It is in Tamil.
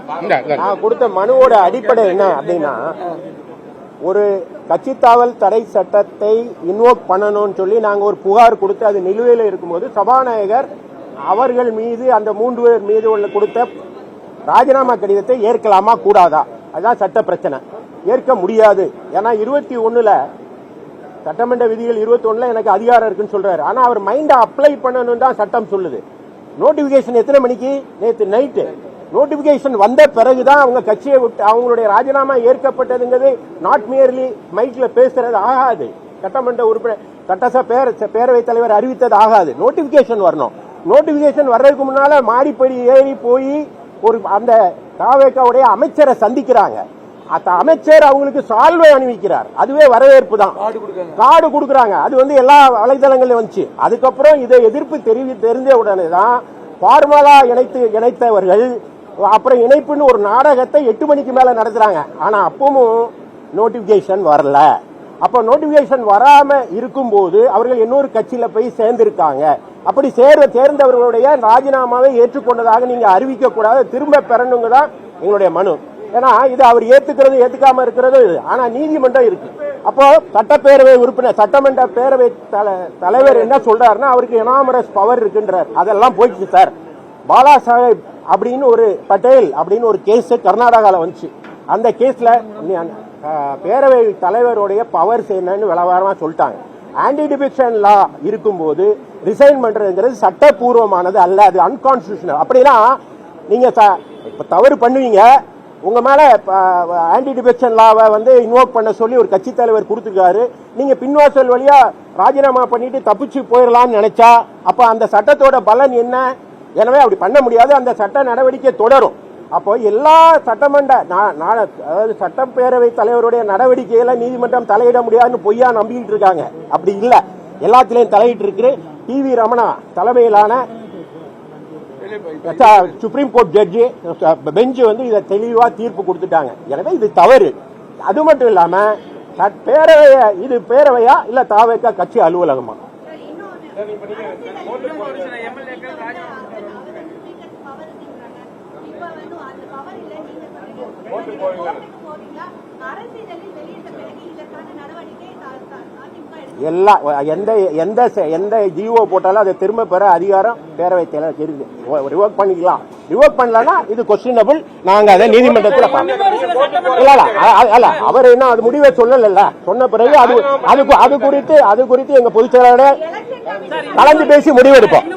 நான் கொடுத்த மனுவோட அடிப்படை என்ன அப்படின்னா, ஒரு கட்சி தாவல் தடை சட்டத்தை இன்வோக் பண்ணணும்னு சொல்லி நாங்க ஒரு புகார் கொடுத்து அது நிலுவையில் இருக்கும்போது சபாநாயகர் அவர்கள் மீது அந்த 3 பேர் மீது உள்ள கொடுத்த ராஜினாமா கடிதத்தை ஏற்கலாமா கூடாதா, அதுதான் சட்ட பிரச்சனை. ஏற்க முடியாது. ஏன்னா 21 சட்டமன்ற விதிகள் 21 எனக்கு அதிகாரம் இருக்குன்னு சொல்றாரு. ஆனா அவர் மைண்ட அப்ளை பண்ணணும் தான் சட்டம் சொல்லுது. நோட்டிபிகேஷன் எத்தனை மணிக்கு? நேற்று நைட்டு நோட்டிபிகேஷன் வந்த பிறகுதான் அவங்க கட்சியை விட்டு அவங்களுடைய ராஜினாமா ஏற்கப்பட்டதுங்கிறது நாட் மியர்லி மைக்ல பேசுறது ஆகாது. சட்டமன்ற உறுப்பினர் சட்டசபை பேரவைத் தலைவர் அறிவித்தது ஆகாது. நோட்டிபிகேஷன் வரணும். நோட்டிபிகேஷன் வர்றதுக்கு முன்னால மாடிப்படி ஏறி போய் ஒரு அந்த தாவேக்காவுடைய அமைச்சரை சந்திக்கிறாங்க. அந்த அமைச்சர் அவங்களுக்கு சால்வை அணிவிக்கிறார். அதுவே வரவேற்பு தான். கார்டு கொடுக்கறாங்க. அது எல்லா வலைதளங்களிலும் வந்துச்சு. அதுக்கப்புறம் இதை எதிர்ப்பு தெரிஞ்ச உடனே தான் ஃபார்மலா இணைத்தவர்கள் அப்புறம் இணைப்புன்னு ஒரு நாடகத்தை 8 மணிக்கு மேல நடத்துறாங்க. ஆனா அப்பவும் நோட்டிபிகேஷன் வரல. அப்ப நோட்டிபிகேஷன் வராம இருக்கும்போது அவர்கள் இன்னொரு கட்சியில போய் சேர்ந்திருக்காங்க. அப்படி சேர்ந்தவர்களுடைய ராஜினாமாவை ஏற்றுக்கொண்டதாக நீங்க அறிவிக்க கூடாது, திரும்ப பெறணுங்க தான் எங்களுடைய மனு. ஏன்னா இது அவர் ஏத்துக்கிறது ஏத்துக்காம இருக்கிறது இது. ஆனா நீதிமன்றம் இருக்கு. அப்போ சட்டப்பேரவை உறுப்பினர் சட்டமன்ற பேரவை தலைவர் என்ன சொல்றாருன்னா, அவருக்கு எனாமரஸ் பவர் இருக்குன்றார். அதெல்லாம் போயிடுச்சு சார். பாலா சாஹேப் அப்படின்னு ஒரு பட்டேல் அப்படின்னு ஒரு கேஸ் கர்நாடகாவில் வந்துச்சு. அந்த கேஸ்ல பேரவை தலைவருடைய பவர்ஸ் என்னன்னு விளவாரமா சொல்லிட்டாங்க. ஆன்டி டிஃபெக்ஷன் லா இருக்கும்போது ரிசைன் பண்றதுங்கிறது சட்டப்பூர்வமானது அல்ல, அது அன்கான்ஸ்டிடியூஷனல். அப்படின்னா நீங்க தவறு பண்ணுவீங்க, உங்க மேல ஆன்டி டிஃபெக்ஷன் லாவை இன்வோக் பண்ண சொல்லி ஒரு கட்சி தலைவர் கொடுத்துருக்காரு. நீங்க பின்வாசல் வழியா ராஜினாமா பண்ணிட்டு தப்பிச்சு போயிடலாம்னு நினைச்சா அப்ப அந்த சட்டத்தோட பலன் என்ன? எனவே அப்படி பண்ண முடியாது. அந்த சட்ட நடவடிக்கை தொடரும். அப்போ எல்லா சட்டமன்ற அதாவது சட்டப்பேரவை தலைவருடைய நடவடிக்கைகளை நீதிமன்றம் தலையிட முடியாதுன்னு பொய்யா நம்பிக்கிட்டு இருக்காங்க. அப்படி இல்ல, எல்லாத்திலையும் தலையிட்டு இருக்கு. டிவி ரமணா தலைமையிலான சுப்ரீம் கோர்ட் ஜட்ஜி பெஞ்ச் இதை தெளிவா தீர்ப்பு கொடுத்துட்டாங்க. எனவே இது தவறு. அது மட்டும் இல்லாம இது பேரவையா இல்ல தாவேக்கா கட்சி அலுவலகமா? எந்த ஜிஓ போட்டாலும் அதை திரும்ப பெற அதிகாரம் பேரவை தலைவர் இருக்கு. ரிவோக் பண்ணிக்கலாம். ரிவோக் பண்ணலன்னா இது கொஸ்டினபிள். நாங்க அதை நீதிமன்றத்தில் அவர் என்ன அது முடிவை சொல்லல. சொன்ன பிறகு அது குறித்து எங்க பொதுச் செயலாளர் கலந்து பேசி முடிவெடுப்போம்.